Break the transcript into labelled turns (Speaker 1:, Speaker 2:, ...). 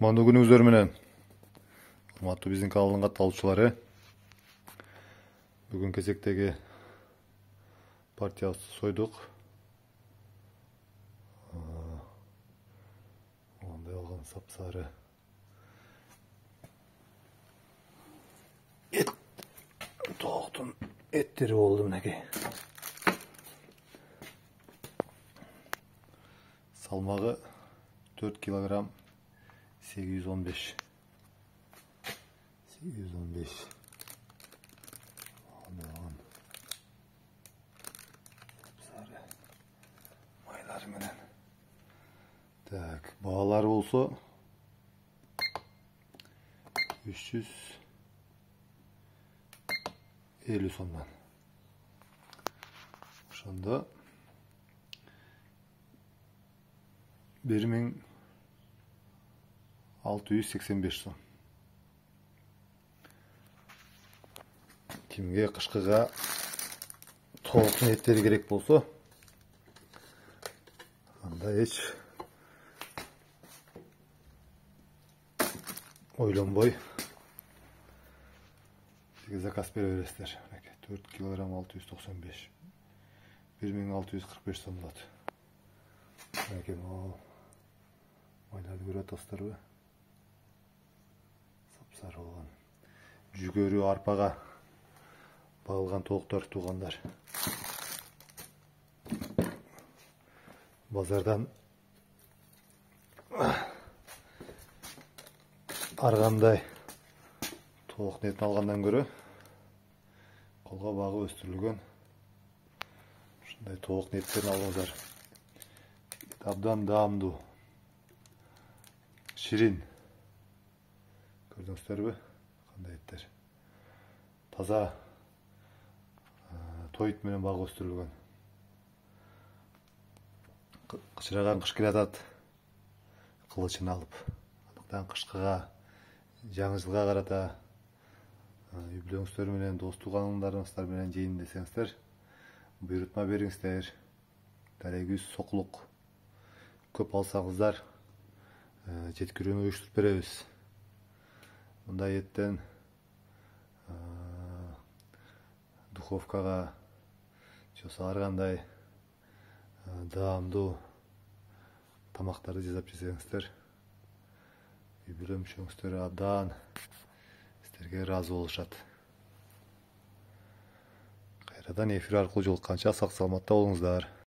Speaker 1: Kutmandуу күнүңүздөр менен. Урматтуу биздин каналдын катталуучулары. Бүгүн кезектеги партиябызды сойдук. Мындай алган сапсары эт, тооктун эттери болду мынакей. Салмагы 4 килограмм 815. Сары майлар менен. Так, баалары болсо 350 сомдон. Ошондо 1685 сом. Кимге кышкыга толуктун эттери керек болсо, анда эч ойлонбой сизге заказ бере бересиздер. 4 килограмм 695. 1645 сом болот. Майларды көрүп атасыздарбы? Сапсары болгон. Жүгөрү арпага багылган тооктор, туугандар. Базардан ар кандай тооктун этин алгандан көрө колго багып өстүрүлгөн ушундай тооктун эттерин алыңыздар. Абдан даамдуу, ширин. Көрдүңүздөрбү? Кандай эттер? Таза той ит менен багып өстүрүлгөн. Кычыраган кыш келатат, кылычын алып. Андыктан кышкыга, жаңы жылга карата үй бүлөңүздөр менен, дос туугандарыңыздар менен жейин десеңиздер, буйрутма бериңиздер. Дарегүз сокулук көп алсаңыздар, жеткирүүнү уюштуруп беребиз. Мындай эттен духовкага жаса ар кандай даамдуу тамактарды жасап жесеңиздер, үй бүлө мүчөңүздөр абдан сиздерге ыраазы болушат. Кайрадан эфир аркылуу жолукканча сак саламатта болуңуздар.